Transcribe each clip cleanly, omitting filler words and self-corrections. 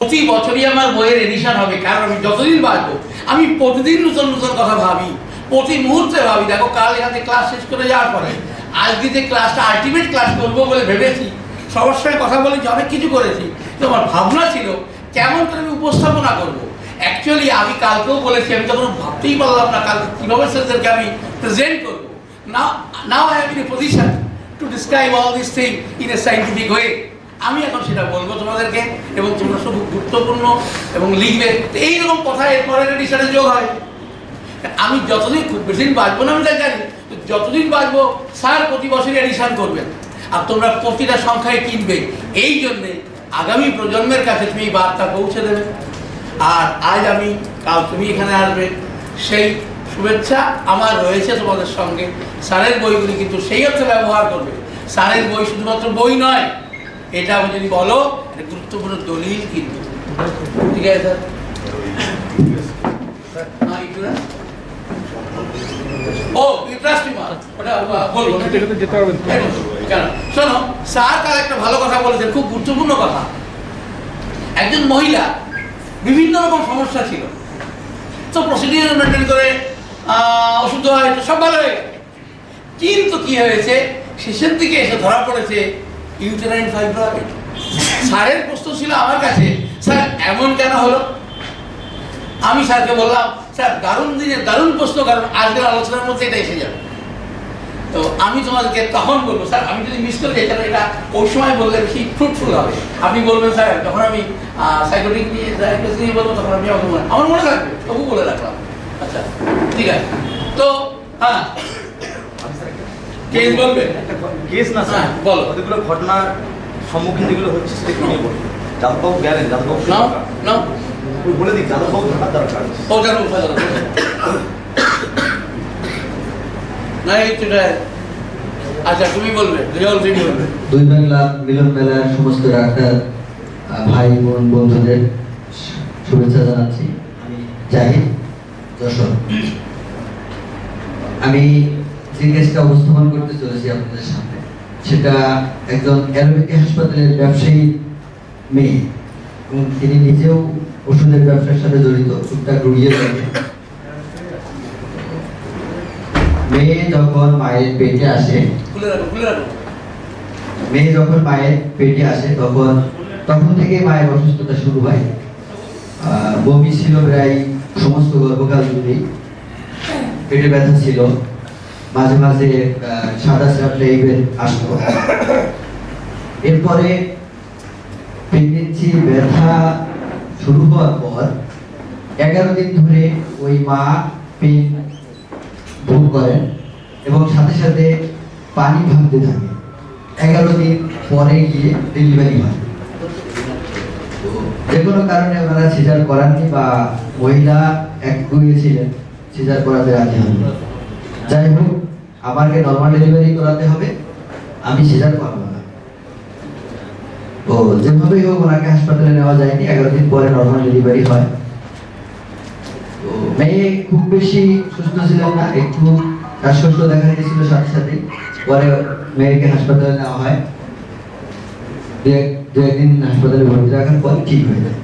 প্রতি বছরই আমার বইয়ের এডিশন হবে, কারণ আমি যতদিন বাঁচবো আমি প্রতিদিন নতুন নতুন কথা ভাবি, প্রতি মুহূর্তে ভাবি। দেখো, কাল এখানে ক্লাস শেষ করে যাওয়ার পরে আজকে যে ক্লাসটা আলটিমেট ক্লাস করবো বলে ভেবেছি, সবার সঙ্গে কথা বলেছি, অনেক কিছু করেছি, তো আমার ভাবনা ছিল কেমন করে আমি উপস্থাপনা করবো। অ্যাকচুয়ালি আমি কালকেও বলেছি, আমি তখন ভাবতেই পারলাম না কালকে কীভাবে সেদেরকে আমি প্রেজেন্ট করবো। Now I have in a position to describe all this thing in a scientific way. আমি এখন সেটা বলবো তোমাদেরকে, এবং তোমরা সব গুরুত্বপূর্ণ এবং লিখবে। এইরকম কথা এরপরে এডিশনে যোগ হয়। আমি যতদিন, খুব বেশি দিন বাঁচবো না আমি তাই জানি, যতদিন বাঁচবো স্যার প্রতি বছরই এডিশন করবেন, আর তোমরা প্রতিটা সংখ্যায় কিনবে। এই জন্যে আগামী প্রজন্মের কাছে তুমি এই বার্তা পৌঁছে দেবে। আর আজ আমি, কাল তুমি এখানে আসবে, সেই শুভেচ্ছা আমার রয়েছে তোমাদের সঙ্গে। স্যারের বইগুলি কিন্তু সেই অর্থে ব্যবহার করবে। স্যারের বই শুধুমাত্র বই নয়, এটা আমি যদি বলো এটা গুরুত্বপূর্ণ দলিল কিন্তু। ঠিক আছে স্যার? ও শোনো, স্যার কাল একটা ভালো কথা বলেছেন, খুব গুরুত্বপূর্ণ কথা। একজন মহিলা, বিভিন্ন রকম সমস্যা ছিল, তো প্রসিডিউর মেনটেন করে ওষুধ হয়েছে, সব ভালো হয়ে গেছে। কিন্তু কি হয়েছে, শেষের দিকে এসে ধরা পড়েছে ইউটেরাইন ফাইব্রয়েড। স্যারের প্রশ্ন ছিল আমার কাছে, স্যার এমন কেন হলো? আমি স্যারকে বললাম, স্যার দারুণ দিনের দারুণ প্রশ্ন, কারণ আজকের আলোচনার মধ্যে এটা এসে যাবে। তো আমি তোমাদেরকে তখন বলবো, স্যার আমি যদি মিস করে যাই তাহলে এটা ওই সময় বললে বেশি ফ্রুটফুল হবে। আপনি বলবেন, স্যার যখন আমি সাইকোটিক নিয়ে বলবো তখন আমি আমার মনে থাকবে, তবু বলে রাখলাম। আচ্ছা ঠিক আছে। তো হ্যাঁ, কেস বলবে? কেস না স্যার, বলো। কতগুলো ঘটনার সম্মুখীন যেগুলো হচ্ছে সেটা নিয়ে বলবো। যাদববাবু গেলেন, যাদববাবু না বলে দিই, যাদববাবু থাকার দরকার। ও জানো না, এইটা আচ্ছা তুমি বলবে, তুমি বলবে। দুই বাংলা মিলন মেলার সমস্ত ডাক্তার ভাই বোন বন্ধুদের শুভেচ্ছা জানাচ্ছি। আমি জাহিদ, যশোর। আমি যে কেসটা উপস্থাপন করতে চলেছি আপনাদের সামনে, সেটা একজন অ্যালোপ্যাথি হাসপাতালের ব্যবসায়ী মেয়ে, এবং তিনি নিজেও ওষুধের ব্যবসার সাথে জড়িত, টুকটাক রুগিয়ে থাকে। মেয়ে যখন মায়ের পেটে আসে, তখন থেকে মায়ের অসুস্থতা শুরু হয়। বমি ছিল প্রায় সমস্ত গর্ভকাল জুড়ে, পেটে ব্যথা ছিল, মাঝে মাঝে সাদা স্রাব টাইপের আসতো। এরপরে প্রেগনেন্সি ব্যথা শুরু হওয়ার পর 11 দিন ধরে ওই মা পেন ভোগ করেন এবং সাথে সাথে পানি ভাবতে থাকে। 11 দিন পরে গিয়ে ডেলিভারি হয়। যে কোনো কারণে ওনারা সিজার করাননি, বা মহিলা একগুঁয়ে ছিলেন, সিজার করাতে রাজি হন। যাই হোক, আমাকে নর্মাল ডেলিভারি করাতে হবে, আমি সিজার করবো না। তো যেভাবেই হোক ওনাকে হাসপাতালে নেওয়া যায়নি। 11 দিন পরে নর্মাল ডেলিভারি হয়। তো মেয়ে খুব বেশি সুস্থ ছিলেন না, একটু শ্বাসকষ্ট দেখা দিয়েছিল সাথে সাথে। পরে মেয়েকে হাসপাতালে নেওয়া হয়। দু একদিন হাসপাতালে ভর্তি রাখার পর ঠিক হয়ে যায়।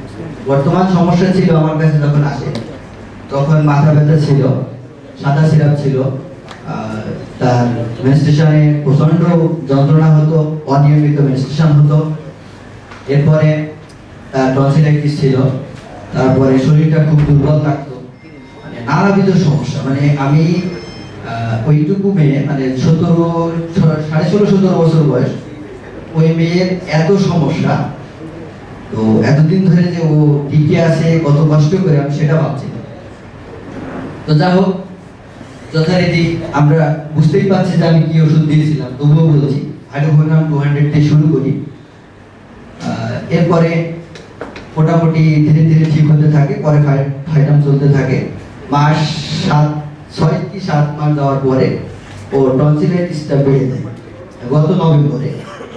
বর্তমান সমস্যা ছিল, আমার কাছে যখন আসে তখন মাথা ব্যথা ছিল, সাদা সিরাপ ছিল, তার মেনস্ট্রুয়েশনে প্রচন্ড যন্ত্রণা হতো, অনিয়মিত মেনস্ট্রুয়েশন হতো। এরপরে তার টনসিলাইটিস ছিল, তারপরে শরীরটা খুব দুর্বল লাগতো, মানে নানাবিধ সমস্যা। মানে আমি ওইটুকু মেয়ে, মানে 16.5-17 বছর বয়স, ওই মেয়ের এত সমস্যা। তো এতদিন ধরে যে ও টিকে আছে, কত কষ্ট করে, আমি সেটা ভাবছি। তো যা হোক, যথারীতি আমরা বুঝতেই পারছি যে আমি কি ওষুধ দিয়েছিলাম, তবুও বলছি হাইড্রোকোনাম 200 দিয়ে শুরু করি। এরপরে মোটামুটি ধীরে ধীরে ঠিক হতে থাকে। পরে ফাইটাম চলতে থাকে। মাস 6 কি 7 মাস যাওয়ার পরে ও টনসিলাইটিসটা বেড়ে যায়। গত নভেম্বরে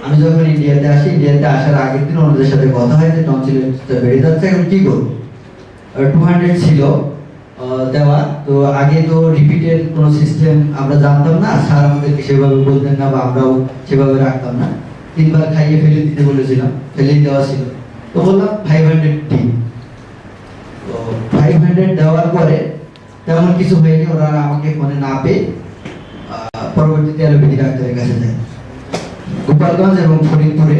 আমি যখন ইন্ডিয়াতে আসি, ইন্ডিয়াতে আসার আগের দিন ওনাদের সাথে কথা হয় যে টনসিলাইটিসটা বেড়ে যাচ্ছে, এখন কি করবো। 200 ছিল দেওয়া। তো আগে তো রিপিটের কোনো সিস্টেম আমরা জানতাম না, স্যার আমাদেরকে সেভাবে বলতেন না, বা আমরাও সেভাবে রাখতাম না। 3 বার খাইয়ে ফেলে দিতে বলেছিলাম, ফেলেই দেওয়া ছিল। তো বললাম 500 দিন। তো 500 দেওয়ার পরে তেমন কিছু হয়নি, ওরা আমাকে ফোনে না পেয়ে পরবর্তীতে অ্যালোপ্যাথি ডাক্তারের কাছে যায়। গোপালগঞ্জ এবং ফরিদপুরে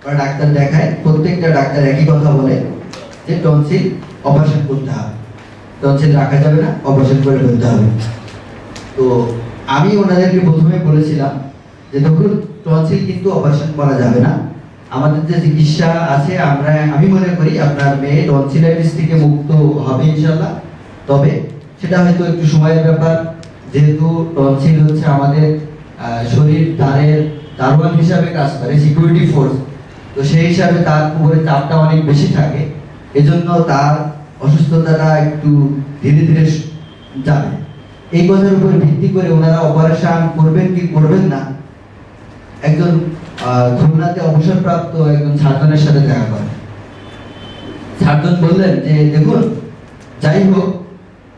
ওরা ডাক্তার দেখায়, প্রত্যেকটা ডাক্তার একই কথা বলে যে টনসিল অপারেশন করতে হবে, টনসিল রাখা যাবে না, অপারেশন করে ফেলতে হবে। তো আমি ওনাদেরকে প্রথমে বলেছিলাম যে দেখুন, টনসিল কিন্তু অপারেশন করা যাবে না, আমাদের যে চিকিৎসা আছে আমি মনে করি আপনার মেয়ে টনসিলাইটিস থেকে মুক্ত হবে ইনশাল্লাহ। তবে সেটা হয়তো একটু সময়ের ব্যাপার, যেহেতু টনসিল হচ্ছে আমাদের শরীর দারোয়ান হিসাবে কাজ করে, সিকিউরিটি ফোর্স। তো সেই হিসাবে তার উপরে চাপটা অনেক বেশি থাকে, এজন্য তার অসুস্থতাটা একটু ধীরে ধীরে যাবে। এই কথার উপর ভিত্তি করে ওনারা অপারেশন করবেন কি করবেন না, একজন খুলনাতে অবসরপ্রাপ্ত একজন সার্জনের সাথে দেখা করেন। সার্জন বললেন যে দেখুন, যাই হোক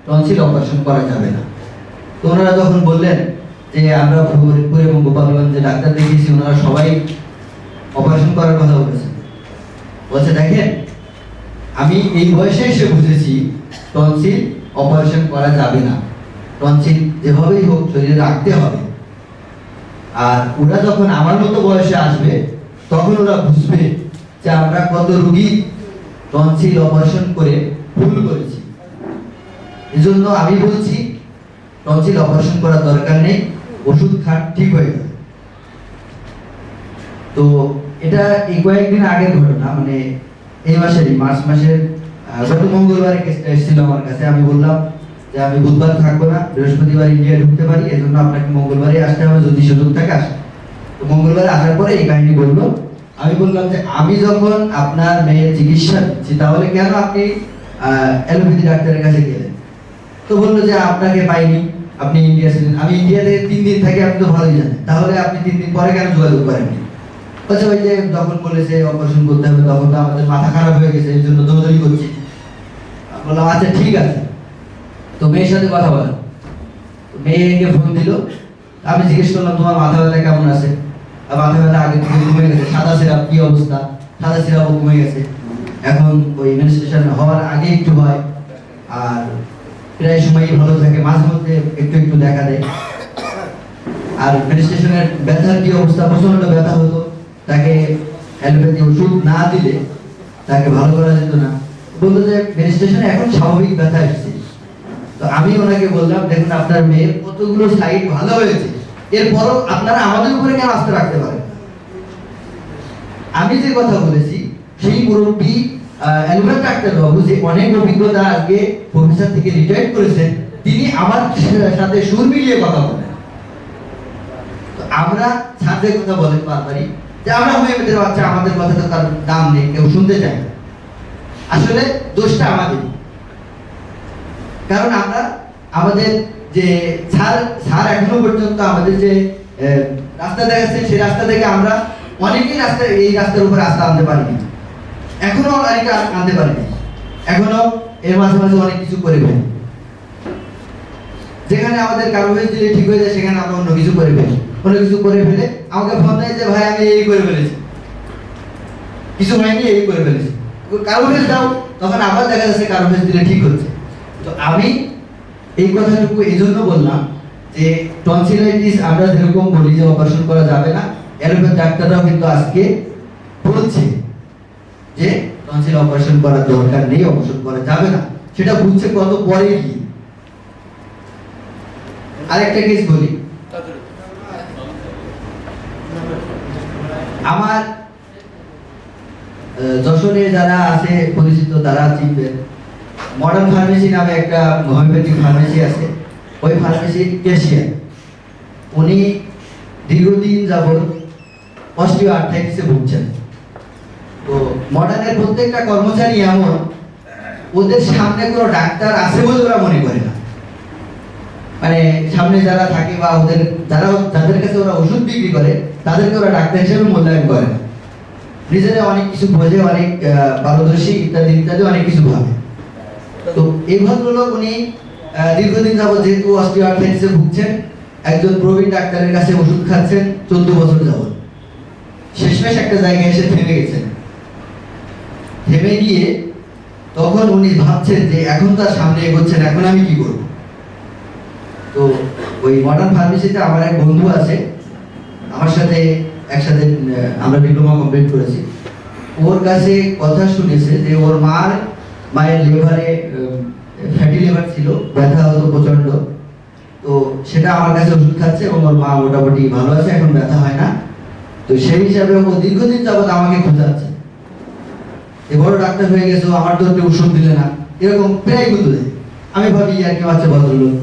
টনসিল অপারেশন করা যাবে না। তো ওনারা যখন বললেন যে আমরা ফরিদপুর এবং গোপালগঞ্জে ডাক্তার দেখিয়েছি, ওনারা সবাই অপারেশন করার কথা বলেছেন। বলছে দেখেন, আমি এই বয়সে এসে বুঝেছি টনসিল অপারেশন করা যাবে না, টনসিল যেভাবেই হোক শরীরে রাখতে হবে। আর ওরা যখন আমার মতো বয়সে আসবে তখন ওরা বুঝবে যে আমরা কত রোগী টনসিল অপারেশন করে ভুল করেছি। এজন্য আমি বলছি টনসিল অপারেশন করার দরকার নেই, ওষুধ খান ঠিক হয়ে যাবে। তো এটা এই কয়েকদিন আগের ঘটনা, মানে এই মাসেরই মার্চ মাসের গত মঙ্গলবারে কেসটা এসেছিল আমার কাছে। আমি বললাম যে আমি বুধবার থাকবো না, বৃহস্পতিবার ইন্ডিয়া ঢুকতে পারি, এজন্য আপনাকে মঙ্গলবারে আসতে হবে, যদি সুযোগ থাকে আসেন। তো মঙ্গলবারে আসার পরে এই কাহিনী বললো। আমি বললাম যে আমি যখন আপনার মেয়ের চিকিৎসা দিচ্ছি, তাহলে কেন আপনি অ্যালোপ্যাথি ডাক্তারের কাছে গেলেন? তো বললো যে আপনাকে পাইনি, আপনি ইন্ডিয়া ছিলেন। আমি ইন্ডিয়াতে 3 দিন থাকি, আপনি তো ভালোই জানেন, তাহলে আপনি 3 দিন পরে কেন যোগাযোগ করেননি? আচ্ছা, ওই যে যখন বলেছে অপারেশন করতে হবে তখন তো আমাদের মাথা খারাপ হয়ে গেছে, এই জন্য দৌড়াদৌড়ি করছি। বললাম আচ্ছা ঠিক আছে। তো মেয়ের সাথে কথা বলেন। মেয়েকে ফোন দিল, আমি জিজ্ঞেস করলাম তোমার মাথা ব্যথা কেমন আছে? আর মাথা ব্যথা আগে থেকে কমে গেছে, সাদা সিরাপ কি অবস্থা? সাদা সিরাপও কমে গেছে, এখন ওই মেনস্ট্রুয়েশন হওয়ার আগে একটু হয়, আর প্রায় সময়ই ভালো থাকে, মাঝে মধ্যে একটু একটু দেখা দেয়। আর মেনস্ট্রুয়েশনের ব্যথার কি অবস্থা? প্রচন্ড ব্যথা হতো, তাকে অ্যালোপ্যাথি ওষুধ না দিলে তাকে ভালো করা যেত না। বলতো যে মেনস্ট্রুয়েশনে এখন স্বাভাবিক ব্যথা এসেছে। তো আমি ওনাকে বললাম দেখুন, আপনার মেয়ের কতগুলো সাইড ভালো হয়েছে, এরপরও আপনারা আমাদের উপরে কেন আস্থা রাখতে পারেন? আমি যে কথা বলেছি সেই মুরব্বী অ্যালোপ্যাথি ডাক্তার বাবু, যে অনেক অভিজ্ঞতা, আগে প্রফেসর থেকে রিটায়ার করেছেন, তিনি আমার সাথে সুর মিলিয়ে কথা বলেন। তো আমরা সাথে কথা বলেন বারবারই যে আমরা হোমিওপ্যাথির বাচ্চা, আমাদের কথা তো তার দাম নেই, কেউ শুনতে চায় না। আসলে দোষটা আমাদের, কারণ আমরা আমাদের যে স্যার এখনো পর্যন্ত আমাদের যে রাস্তা দেখাচ্ছেন, সেই রাস্তা থেকে আমরা অনেকেই এই রাস্তার উপর আস্থা আনতে পারিনি, এখনো অনেকে আনতে পারিনি, এখনো এর মাঝে মাঝে অনেক কিছু করে ফেলি। যেখানে আমাদের কারো হয়ে দিলে ঠিক হয়ে যায়, সেখানে আমরা অন্য কিছু করে ফেলি। অন্য কিছু করে ফেলে আমাকে ফোন দেয় যে ভাই আমি এই করে ফেলেছি, কিছু হয়নি, এই করে ফেলেছি, কারো হয়ে দাও, তখন আবার দেখা যাচ্ছে কারো হয়ে দিলে ঠিক হচ্ছে। তো আমি এই কথাটুকু এই জন্য বললাম যে টনসিলাইটিস আমরা যেরকম বলি যে অপারেশন করা যাবে না, অ্যালোপ্যাথি ডাক্তাররাও কিন্তু আজকে বলছে যে টনসিল অপারেশন করার দরকার নেই, অপারেশন করা যাবে না। সেটা বুঝছে কত পরে কি। আরেকটা কেস বলি, আমার যশোরে যারা আছে পরিচিত তারা চিনবেন, মডার্ন ফার্মেসি নামে একটা হোমিওপ্যাথিক ফার্মেসি আছে। ওই ফার্মেসির ক্যাশিয়ার, উনি দীর্ঘদিন যাবৎ অস্টিওআর্থ্রাইটিসে ভুগছেন। তো মডার্নের প্রত্যেকটা কর্মচারী এমন, ওদের সামনে কোনো ডাক্তার আছে বলে ওরা মনে করে না। মানে সামনে যারা থাকে বা ওদের যাদের কাছে ওরা ওষুধ বিক্রি করে, তাদেরকে ওরা ডাক্তার হিসেবে মূল্যায়ন করে না। নিজেরা অনেক কিছু বোঝে, অনেক পারদর্শী ইত্যাদি ইত্যাদি অনেক কিছু ভাবে। তো এই ভদ্রলোক উনি দীর্ঘদিন যাবৎ যেহেতু অস্টিওআর্থ্রাইটিসে ভুগছেন, একজন প্রবীণ ডাক্তারের কাছে ওষুধ খাচ্ছেন 14 বছর যাবৎ। শেষমেশ একটা জায়গায় এসে থেমে গেছেন। থেমে গিয়ে তখন উনি ভাবছেন যে এখন তার সামনে এগোচ্ছেন, এখন আমি কি করব। তো ওই মডার্ন ফার্মেসিতে আমার এক বন্ধু আছে, আমার সাথে একসাথে আমরা ডিপ্লোমা কমপ্লিট করেছি। ওর কাছে কথা শুনেছে যে ওর মায়ের লিভারে ফ্যাটি লিভার ছিল, ব্যথা হতো প্রচন্ড। তো সেটা আমার কাছে ওষুধ খাচ্ছে এবং ওর মা মোটামুটি ভালো আছে, এখন ব্যথা হয় না। তো সেই হিসাবে ও দীর্ঘদিন যাবত আমাকে খোঁজাচ্ছে, এ বড় ডাক্তার হয়ে গেছো, আমার তো একটু ওষুধ দিলে না, এরকম প্রায় গুলো দেয়। আমি ভাবি আর কি বাচ্চা ভদ্রলোক।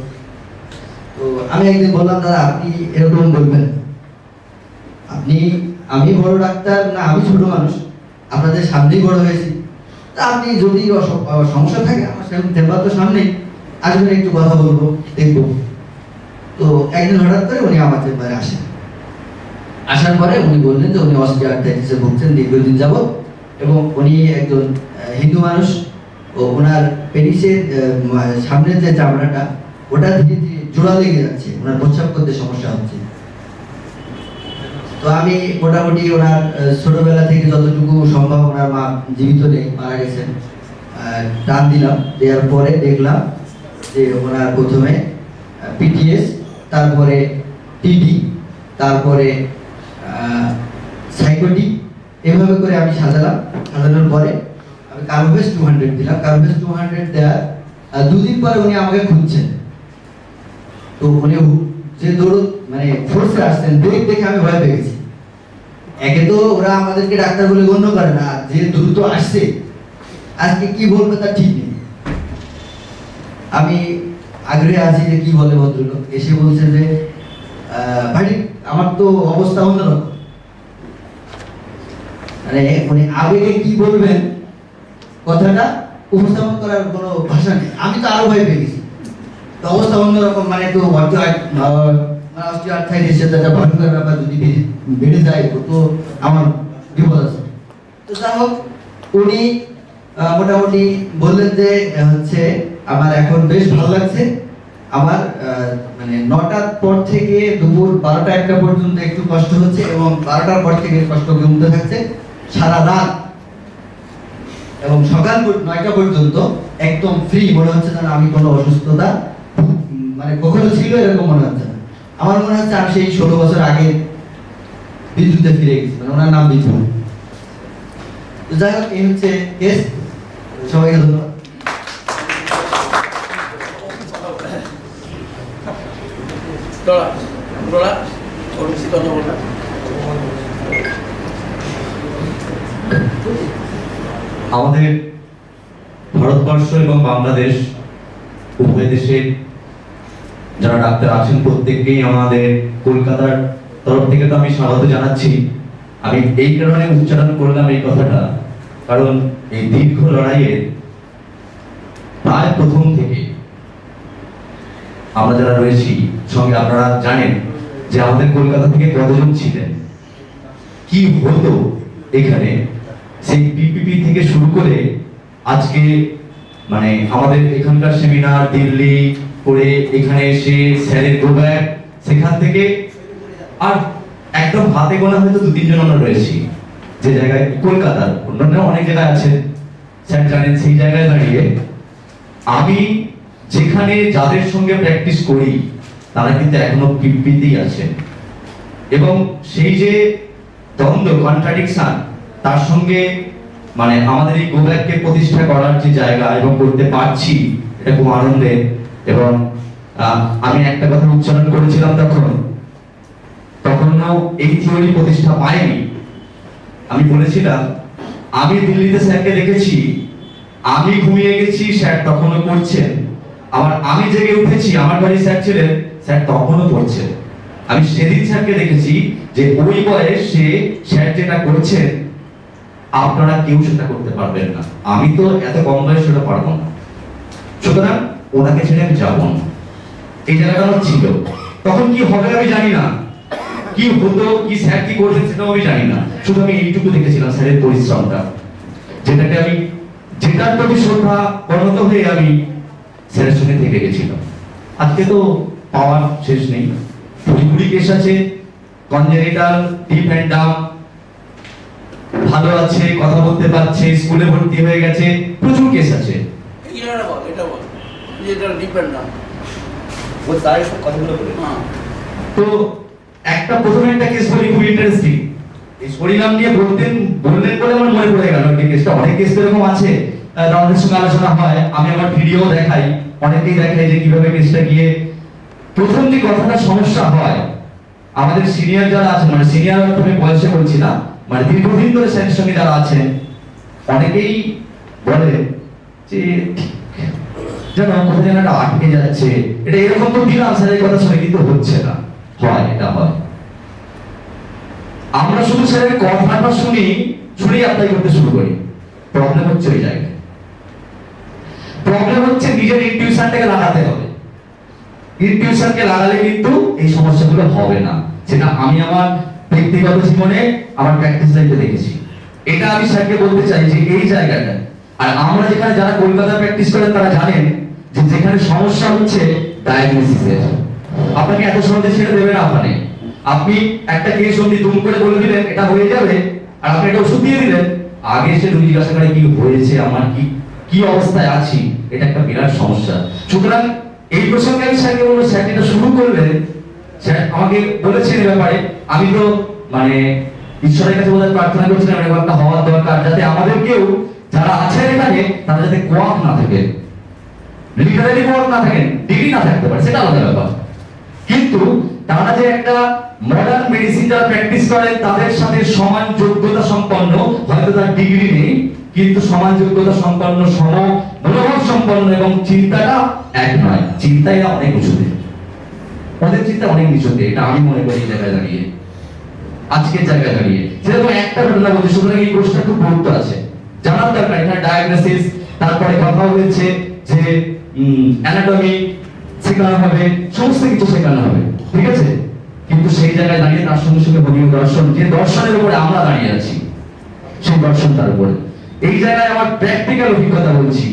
তো আমি একদিন বললাম, দাদা আপনি এরকম বলবেন, আমি বড় ডাক্তার না, আমি ছোট মানুষ, আপনাদের সামনেই বড় হয়েছি, তা আপনি যদি সমস্যা থাকে আমার সেরকম চেম্বার তো সামনেই, আসবেন, একটু কথা বলবো, দেখবো। তো একদিন হঠাৎ করে উনি আমার চেম্বারে আসেন। আসার পরে উনি বললেন যে উনি অস্টিওআর্থ্রাইটিসে ভুগছেন দীর্ঘদিন যাবত, এবং উনি একজন হিন্দু মানুষ, ও ওনার পেনিসের সামনের যে চামড়াটা ওটা ধীরে ধীরে জোড়া লেগে যাচ্ছে, ওনার প্রস্রাব করতে সমস্যা হচ্ছে। তো আমি মোটামুটি ওনার ছোটবেলা থেকে যতটুকু সম্ভব, ওনার মা জীবিত নেই, মারা গেছেন, টান দিলাম, দেওয়ার পরে দেখলাম যে ওনার প্রথমে পিটিএস, তারপরে টিডি, তারপরে সাইকোটিক, এভাবে করে আমি সাজানোর পরে আমি কার্বোভেজ 200 দিলাম। কার্বোভেজ 200 দেওয়ার দুদিন পরে উনি আমাকে খুঁজছেন। তো উনি যে দৌড় মানে ফোর্সে আসছেন, দেখে আমি ভয় পেয়ে গেছি। একে তো ওরা আমাদেরকে ডাক্তার বলে গণ্য করে না, যে দ্রুত আসছে, আজকে কি বলবে তা ঠিক নেই। আমি আগ্রহে আছি যে কি বলে ভদ্রলোক। এসে বলছে যে ভাই আমার তো অবস্থা অন্যরকম, মানে উনি আবেগে কি বলবেন কথাটা উপস্থাপন করার কোনো ভাষা নেই। আমি তো আরো ভয় পেয়ে গেছি। তো অবস্থা অন্যরকম, মানে তো অস্টিওআর্থ্রাইটিস একটা ভয়ঙ্কর ব্যাপার, যদি বেড়ে যায় তো আমার বিপদ আছে। তো যাই হোক, উনি মোটামুটি বললেন যে হচ্ছে আমার এখন বেশ ভালো লাগছে, আমার মানে 9টার পর থেকে দুপুর 12টা 1টা পর্যন্ত একটু কষ্ট হচ্ছে, এবং 12টার পর থেকে কষ্ট কমতে থাকছে সারা রাত, এবং সকাল 9টা পর্যন্ত একদম ফ্রি মনে হচ্ছে না, আমি কোনো অসুস্থতা মানে কখনো ছিল এরকম মনে হচ্ছে না। আমার মনে হচ্ছে আমি সেই 16 বছর আগে বিদ্যুতে ফিরে গেছি, মানে ওনার নাম বিদ্যুৎ। তো যাই হোক, এই হচ্ছে কেস। সবাইকে ধন্যবাদ। আমাদের ভারতবর্ষ এবং বাংলাদেশ উভয় দেশে যারা ডাক্তার আছেন প্রত্যেককেই আমাদের কলকাতার তরফ থেকে তো আমি স্বাগত জানাচ্ছি। আমি এই কারণে উচ্চারণ করলাম এই কথাটা, কারণ এই দীর্ঘ লড়াইয়ের প্রায় প্রথম থেকে আমরা যারা রয়েছি সঙ্গে, আপনারা জানেন যে আমাদের কলকাতা থেকে কতজন ছিলেন, কি হতো এখানে, সেই পিপিপি থেকে শুরু করে আজকে মানে আমাদের এখানকার সেমিনার দিল্লি করে এখানে এসে স্যারের গোব্যাক, সেখান থেকে আর একদম হাতে গোনা হয়তো 2-3 জন আমরা রয়েছি যে জায়গায়, কলকাতার অন্যান্য অনেক জায়গায় আছে স্যার জানেন। সেই জায়গায় দাঁড়িয়ে আমি যেখানে যাদের সঙ্গে প্র্যাকটিস করি তারা কিন্তু এখনো পিপিতেই আছে, এবং সেই যে দ্বন্দ্ব, কন্ট্রাডিকশন, তার সঙ্গে মানে আমাদের এই গোব্যাককে প্রতিষ্ঠা করার যে জায়গা এবং করতে পারছি, এটা খুব আনন্দের। এবং আমি একটা কথা উচ্চারণ করেছিলাম তখনও এই থিওরি প্রতিষ্ঠা পায়নি। আমি বলেছিলাম আমি দিল্লিতে স্যারকে দেখেছি, আমি ঘুমিয়ে গেছি, স্যার তখনও করছেন, আবার আমি জেগে উঠেছি, আমার বাড়ি স্যার ছিলেন, স্যার তখনও পড়ছেন। আমি সেদিন স্যারকে দেখেছি যে ওই বয়সে স্যার যেটা করছেন আপনারা কেউ সেটা করতে পারবেন না, আমি তো এত কম বয়সে সেটা পারবো না, সুতরাং ওনাকে ছেড়ে আমি যাবো না। এই জায়গাটা আমার ছিল। তখন কি হবে আমি জানি না, কি হতো, কি স্যার কি করতেন সেটাও আমি জানি না, শুধু আমি এইটুকু দেখেছিলাম স্যারের পরিশ্রমটা, যেটার প্রতি শ্রদ্ধা পরনত হয়ে আমি স্যারের সঙ্গে থেকে গেছিলাম। আজকে তো পাওয়ার শেষ নেই, কুড়ি কেস আছে, কনজেনিটাল, ডিপ অ্যান্ড ডাউন, ভালো আছে, কথা বলতে পারছে, স্কুলে ভর্তি হয়ে গেছে, প্রচুর কেস আছে। এটা বল এটা ডিপেন্ড না। ও তার সব কথাগুলো বলে। হ্যাঁ। তো প্রথমে একটা কেস বলি, খুব ইন্টারেস্টিং। এই হরিনাম নিয়ে বললেন বলে আমার মনে পড়ে গেল এই কেসটা। অনেক কেস এরকম আছে, আমাদের সঙ্গে আলোচনা হয়, আমি আমার ভিডিও দেখাই, অনেকেই দেখাই যে কিভাবে কেসটা গিয়ে প্রথম যে কথাটা সমস্যা হয়, আমাদের সিনিয়র যারা আছেন, মানে সিনিয়র তুমি বয়সে বলছি না, মানে দীর্ঘদিন ধরে স্যারের সঙ্গে যারা আছেন, অনেকেই বলে যে যেন কোথাও যেন একটা আটকে যাচ্ছে, এটা এরকম তো দিলাম স্যারের কথা শুনে, কিন্তু হচ্ছে না। হয়, এটা হয়। আমরা শুধু স্যারের কথাটা শুনেই অ্যাপ্লাই করতে শুরু করি। প্রবলেম হচ্ছে ওই জায়গায়। প্রবলেম হচ্ছে নিজের ইনটিউশনটাকে লাগাতে হবে। ইনটিউশনকে লাগালে কিন্তু এই সমস্যাগুলো হবে না। সেটা আমি আমার ব্যক্তিগত জীবনে আমার প্র্যাকটিস লাইফে দেখেছি। এটা আমি স্যারকে বলতে চাই যে এই জায়গাটা, আর আমরা যেখানে যারা কলকাতা প্র্যাকটিস করেন তারা জানেন যে যেখানে সমস্যা হচ্ছে ডায়াগনোসিসের, আপনাকে এত সহজে ছেড়ে দেবে না। ওখানে আপনি একটা কেস অবধি দুম করে বলে দিলেন এটা হয়ে যাবে, আর আপনি একটা ওষুধ দিয়ে দিলেন, আগে এসে রোগী জিজ্ঞাসা করে কি হয়েছে, আমার কি অবস্থায় আছি, এটা একটা বিরাট সমস্যা। সুতরাং এই প্রসঙ্গে আমি স্যারকে বলবো, স্যার যেটা শুরু করলেন, স্যার আমাকে বলেছেন এই ব্যাপারে, আমি তো মানে ঈশ্বরের কাছে বোধহয় প্রার্থনা করছিলাম এরকম একটা হওয়ার দরকার, যাতে আমাদের কেউ যারা আছেন এখানে তারা যাতে কোয়াক না থাকে, লিটারারি কোয়াক না থাকেন, ডিগ্রি না থাকতে পারে, সেটা আলাদা ব্যাপার। কিন্তু তারা যে একটা মডার্ন মেডিসিন যারা প্র্যাকটিস করেন তাদের সাথে সমান যোগ্যতা সম্পন্ন, হয়তো তার ডিগ্রি নেই কিন্তু সমান যোগ্যতা সম্পন্ন, সম মনোভাব সম্পন্ন, এবং চিন্তাটা এক নয়, চিন্তায় অনেক উঁচুতে, ওদের চিন্তা অনেক নিচুতে। এটা আমি মনে করি এই জায়গায় দাঁড়িয়ে, আজকের জায়গায় দাঁড়িয়ে যেরকম একটা ঘটনা বলছি, সুতরাং এই কোর্সটা খুব গুরুত্ব আছে, জানার দরকার। এখানে ডায়াগনোসিস, তারপরে কথা হয়েছে যে অ্যানাটমি শেখানো হবে, সমস্ত কিছু শেখানো হবে, ঠিক আছে? কিন্তু সেই জায়গায় দাঁড়িয়ে তার সঙ্গে সঙ্গে বনীয় দর্শন, যে দর্শনের উপরে আমরা দাঁড়িয়ে আছি, সেই দর্শনটার উপরে এই জায়গায় আমার প্র্যাকটিক্যাল অভিজ্ঞতা বলছি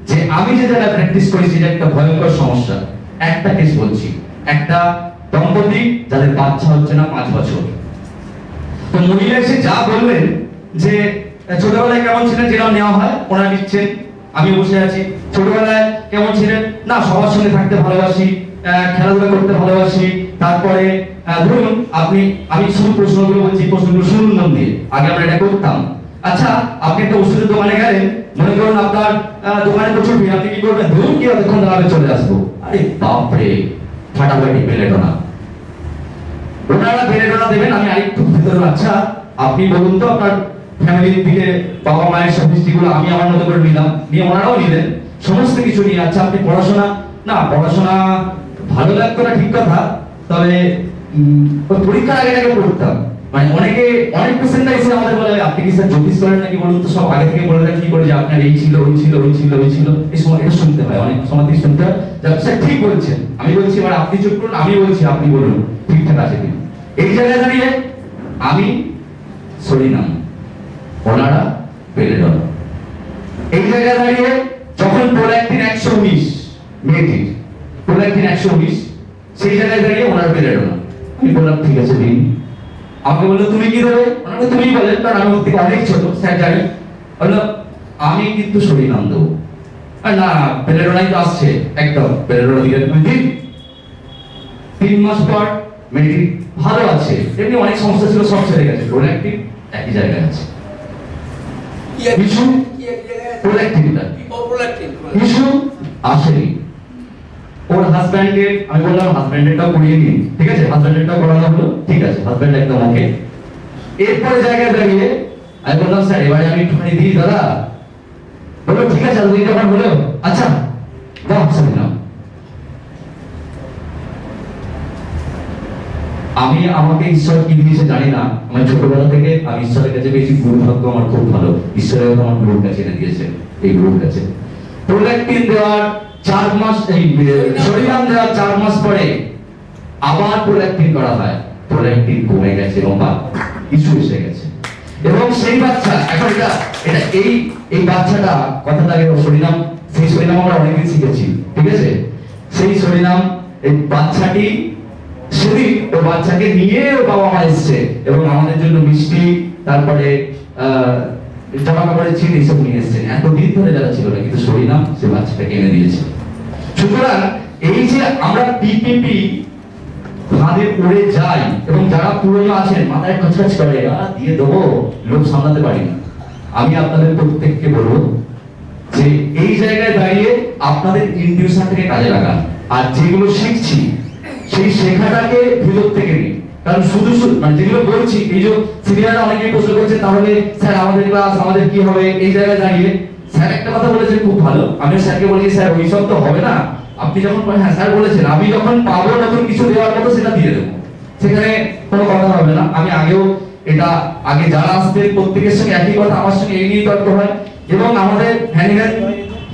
যে আমি যে জায়গায় প্র্যাকটিস করেছি, এটা একটা ভয়ঙ্কর সমস্যা। একটা কেস বলছি, একটা দম্পতি যাদের বাচ্চা হচ্ছে না 5 বছর। তো মহিলা এসে যা বললেন যে ছোটবেলায় কেমন ছিলেন, যেরকম নেওয়া হয় ওনারা নিচ্ছেন, আমি বসে আছি। ছোটবেলায় কেমন ছিলেন, না সবার সঙ্গে থাকতে ভালোবাসি, খেলাধুলা করতে ভালোবাসি। তারপরে ধরুন আমি শুধু প্রশ্নগুলো বলছি, প্রশ্নগুলো শুনুন মন দিয়ে, আগে আমরা এটা করতাম। আচ্ছা, আপনি একটা ওষুধের দোকানে গেলেন, মনে করুন আপনার দোকানে প্রচুর ভিড়, আপনি কি করবেন? ধরুন কি অতক্ষণ দাঁড়াবে, চলে আসবো। আরে বাপরে, ফাটাফাটি বেলেডোনা, ওনারা বেলেডোনা দেবেন, আমি আরেকটু ভেতরে। আচ্ছা আপনি বলুন তো আপনার ফ্যামিলির দিকে বাবা মায়ের সব হিস্ট্রিগুলো আমি আমার মতো করে নিলাম, নিয়ে ওনারাও নিলেন সমস্ত কিছু নিয়ে। আচ্ছা আপনি পড়াশোনা, না পড়াশোনা ভালো লাগতো না ঠিক কথা, তবে পরীক্ষার আগে পড়তাম। মানে অনেক পেশেন্টরা এসে আমাদের বলে, আপনি কি স্যার জ্যোতিষ করেন নাকি বলুন তো, সব আগে থেকে বলে রাখি করে যে আপনার এই ছিল, ওই ছিল, ওই ছিল, ওই ছিল। এই সময় এটা শুনতে হয়, অনেক সময় শুনতে হয় স্যার ঠিক বলছেন। আমি বলছি এবার আপনি চুপ করুন, আমি বলছি আপনি বলুন ঠিকঠাক আছে কিনা। এই জায়গায় দাঁড়িয়ে আমি সরিনাম, ওনারা বেলেডোনা। এই জায়গায় দাঁড়িয়ে যখন প্রোল্যাক্টিন 119 মেয়েটির প্রোল্যাক্টিন 119, সেই জায়গায় দাঁড়িয়ে ওনার বেলেডোনা। আমি বললাম ঠিক আছে দিন। আমাকে বললো তুমি কি দেবে? ওনাকে তুমি বলেন, কারণ আমি ওর থেকে অনেক ছোট, স্যার জানেন। বললো আমি কিন্তু সরিনাম দেবো। না বেলেডোনাই তো আসছে, একদম বেলেডোনা দিকে তুমি দিন। 3 মাস পর মেয়েটি ভালো আছে, এমনি অনেক সমস্যা ছিল সব ছেড়ে গেছে, প্রোল্যাক্টিন একই জায়গায় আছে। ইস্যু প্রোল্যাক্টিনটা, ইস্যু আসেনি। ওর হাজব্যান্ডের, আমি বললাম হাজব্যান্ডেরটাও করিয়ে নিন, ঠিক আছে? হাজব্যান্ডেরটাও করানো হলো, ঠিক আছে, হাজব্যান্ড একদম ওকে। এরপরে জায়গায় দাঁড়িয়ে আমি বললাম স্যার এবারে আমি একটুখানি দিই দাদা। বললো ঠিক আছে, দুই যখন হলো, আচ্ছা দাও শুনে নাও। আমি আমাকে ঈশ্বর কি দিয়েছে জানি না, আমি ছোটবেলা থেকে আমি ঈশ্বরের কাছে পেয়েছি গুরু ভাগ্য, আমার খুব ভালো। ঈশ্বরের আমার গুরুর কাছে এনে দিয়েছে, এই গুরুর কাছে। প্রোল্যাক্টিন দেওয়ার 4 মাস, এই সরিনাম দেওয়ার 4 মাস পরে আবার প্রোল্যাক্টিন করা হয়, প্রোল্যাক্টিন কমে গেছে এবং ইস্যু এসে গেছে। এবং সেই বাচ্চা এখন এটা এই বাচ্চাটা কথাটা আগে সরিনাম, সেই সরিনাম আমরা অনেকদিন শিখেছি, ঠিক আছে? সেই সরিনাম এই বাচ্চাটি সেদিন ওর বাচ্চাকে নিয়ে ওর বাবা মা এসছে এবং আমাদের জন্য মিষ্টি, তারপরে জামা কাপড়ের ছিট এইসব নিয়ে এসেছেন, এতদিন ধরে যারা ছিল না, কিন্তু সরিনাম সে বাচ্চাটাকে এনে দিয়েছে। সুতরাং এই যে আমরা পিপিপি ফাঁদে পড়ে যাই এবং যারা পুরনো আছেন মাথায় খচখচ করে দিয়ে দেবো, লোক সামলাতে পারি না, আমি আপনাদের প্রত্যেককে বলবো যে এই জায়গায় দাঁড়িয়ে আপনাদের ইনটিউশনটাকে কাজে লাগান, আর যেগুলো শিখছি সেই শেখাটাকে ভিতর থেকে নিন। কারণ শুধু মানে যেগুলো বলছি, এই যে সিনিয়ররা অনেকেই প্রশ্ন করছে তাহলে স্যার আমাদের ক্লাস আমাদের কি হবে, এই জায়গায় দাঁড়িয়ে স্যার একটা কথা বলেছেন খুব ভালো, আমি স্যারকে বলি স্যার ওইসব তো হবে না, আপনি যখন হ্যাঁ স্যার বলেছেন আমি যখন পাবো নতুন কিছু দেওয়ার মতো সেটা দিয়ে দেবো, সেখানে কোনো কথা হবে না। আমি আগেও এটা আগে যারা আসতে প্রত্যেকের সঙ্গে একই কথা, আমার সঙ্গে এই নিয়ে তর্ক হয়। এবং আমাদের হ্যানিম্যান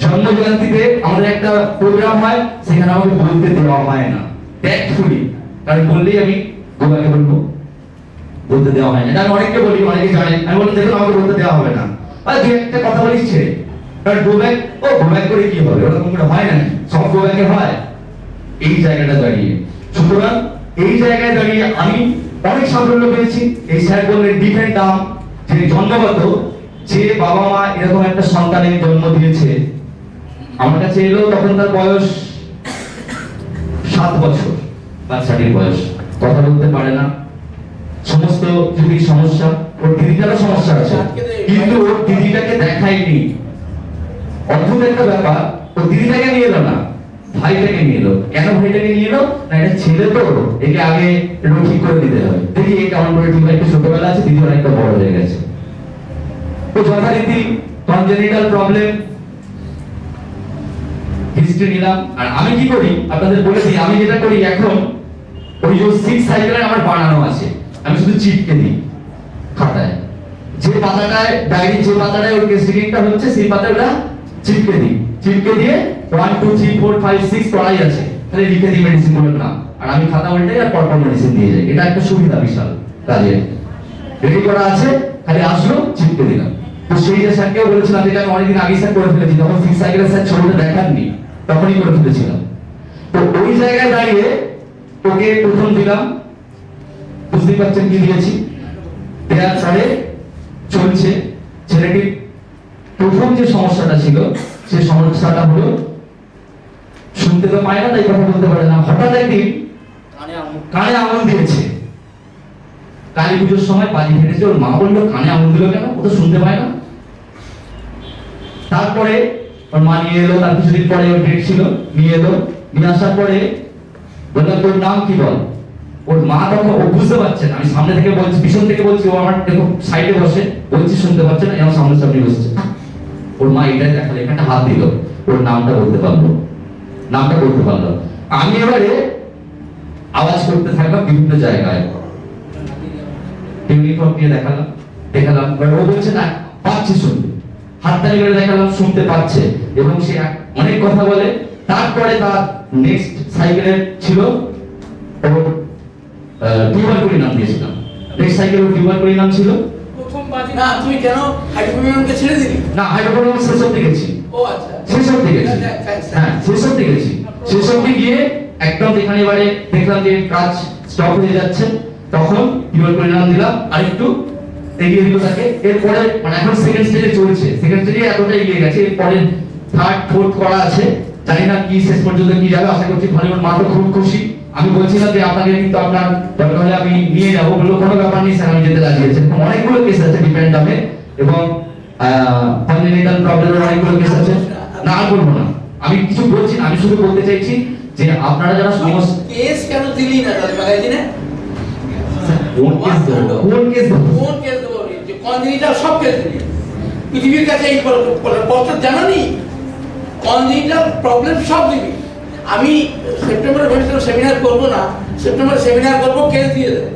জন্ম জয়ন্তীতে আমাদের একটা প্রোগ্রাম হয়, সেখানে আমাকে বলতে দেওয়া হয় না ট্যাক্টফুলি, কারণ বললেই আমি গোবাকে বলবো, বলতে দেওয়া হয় না। এটা আমি অনেককে বলি, অনেকে জানেন, আমি বলি দেখুন আমাকে বলতে দেওয়া হবে না, আর দুই একটা কথা বলিস ছেড়ে, কারণ গোব্যাক গোব্যাক করে কি হবে, ওরকম করে হয় না, সব গোব্যাকে হয় এই জায়গাটা দাঁড়িয়ে। সুতরাং এই জায়গায় দাঁড়িয়ে আমি অনেক সাফল্য পেয়েছি। এই স্যার বললেন ডিফেন্ড নাম, যে জন্মগত যে বাবা মা এরকম একটা সন্তানের জন্ম দিয়েছে, আমার কাছে এলো তখন তার বয়স 7 বছর, বাচ্চাটির বয়স, কথা বলতে পারে না, সমস্ত যদি সমস্যা, ওর দিদিটারও সমস্যা আছে, কিন্তু ওর দিদিটাকে দেখায়নি। অদ্ভুত একটা ব্যাপার, ও দিদিটাকে নিয়ে এলো না, ভাইটাকে নিয়ে এলো। কেন ভাইটাকে নিয়ে এলো না, এটা ছেলে তো, একে আগে একটু ঠিক করে দিতে হবে, দেখি এই কেমন করে ঠিক হয়, একটু ছোটবেলা আছে, দিদি অনেকটা বড় হয়ে গেছে। তো যথারীতি কনজেনিটাল প্রবলেম হিস্ট্রি নিলাম। আর আমি কি করি আপনাদের বলে দিই, আমি যেটা করি এখন, ওই যে 6 সাইকেলের আমার বানানো আছে, আমি শুধু চিপকে দিই খাতায়, যে পাতাটায় ডায়েরি, যে পাতাটায় ওর কেসিংটা হচ্ছে সেই পাতাটা চিপকে দিই, চিপকে দিয়ে 1 2 3 4 5 6 পড়াই আছে, তাহলে লিখে দিই মেডিসিন গুলোর নাম, আর আমি খাতা উল্টাই আর পরপর মেডিসিন দিয়ে যাই। এটা একটা সুবিধা বিশাল কাজে, রেডি করা আছে, খালি আসলো চিপকে দিলাম। তো সেই যে স্যারকে বলেছিলাম, যেটা আমি অনেকদিন আগে স্যার করে ফেলেছি, তখন 6 সাইকেলের স্যার ছবিটা দেখাননি, তখনই করে ফেলেছিলাম। তো ওই জায়গায় দাঁড়িয়ে ওকে প্রথম দিলাম, বুঝতেই পারছেন কি দিয়েছি, দেওয়ার পরে চলছে। ছেলেটির প্রথম যে সমস্যাটা ছিল, সেই সমস্যাটা হলো শুনতে তো পায় না, তাই কথা বলতে পারে না। হঠাৎ একদিন কানে আঙুল দিয়েছে, কালী পুজোর সময় বাজি ফেটেছে, ওর মা বললো কানে আঙুল দিল কেন, ও তো শুনতে পায় না। তারপরে ওর মা নিয়ে এলো, তার কিছুদিন পরে ওর ডেট ছিল, নিয়ে এলো, নিয়ে আসার পরে বললাম তোর নাম কি বল। ওর মা তখন ও বুঝতে পারছে না, আমি সামনে থেকে বলছি, পিছন থেকে বলছি, ও আমার দেখো সাইডে বসে বলছি, শুনতে পাচ্ছে না, আমার সামনে সামনে বসছে। ওর মা এটাই দেখালে, এখানে হাত দিল, ওর নামটা বলতে পারলো, নামটা বলতে পারলো। আমি এবারে আওয়াজ করতে থাকলাম বিভিন্ন জায়গায়, ইউনিফর্ম দিয়ে দেখালাম, ও বলছে না পাচ্ছে শুনতে, হাততালি মেরে দেখালাম শুনতে পাচ্ছে, এবং সে অনেক কথা বলে। তারপরে তার নেক্সট সাইকেলের ছিল ওর টিউবারকুলি নাম দিয়েছিলাম, নেক্সট সাইকেলের টিউবারকুলি নাম ছিল। না তুমি কেন হাইড্রোফোনকে ছেড়ে দিলি? না হাইড্রোফোন শেষ অব্দি গেছি। ও আচ্ছা, শেষ অব্দি গেছি, হ্যাঁ শেষ অব্দি গেছি। শেষ অব্দি গিয়ে একদম যেখানে এবারে দেখলাম যে কাজ স্টপ হয়ে যাচ্ছে, তখন টিউবারকুলি নাম দিলাম, আরেকটু এগিয়ে দিল তাকে। এরপরে মানে এখন সেকেন্ড স্টেজে চলছে, সেকেন্ড স্টেজে এতটা এগিয়ে গেছে, এরপরে থার্ড ফোর্থ করা আছে, জানি না কি শেষ পর্যন্ত কি যাবে, আশা করছি ভালো। মা তো খুব খুশি, আমি বলছিলাম যে আপনাকে কিন্তু আপনার দরকার হলে আমি নিয়ে যাবো, বললো কোনো ব্যাপার নেই স্যার, আমি যেতে রাজি আছি। অনেকগুলো কেস আছে ডিপেন্ড হবে, এবং কনজেনিটাল প্রবলেমের অনেকগুলো কেস আছে, না আর বলবো না, আমি কিছু বলছি না, আমি শুধু বলতে চাইছি যে আপনারা যারা সমস্ত কেস কেন দিলি না তাহলে ম্যাগাজিনে? কোন কেস দেবো, কোন কেস দেবো, কোন কেস দেবো? যে কনজেনিটাল সব কেস দিলি, পৃথিবীর কাছে এই পত্র জানা নেই, কনজেনিটাল প্রবলেম সব দিবি। আমি সেপ্টেম্বরে ভেবেছিলাম সেমিনার করবো না, সেপ্টেম্বরে সেমিনার করবো, কেস দিয়ে দেবো।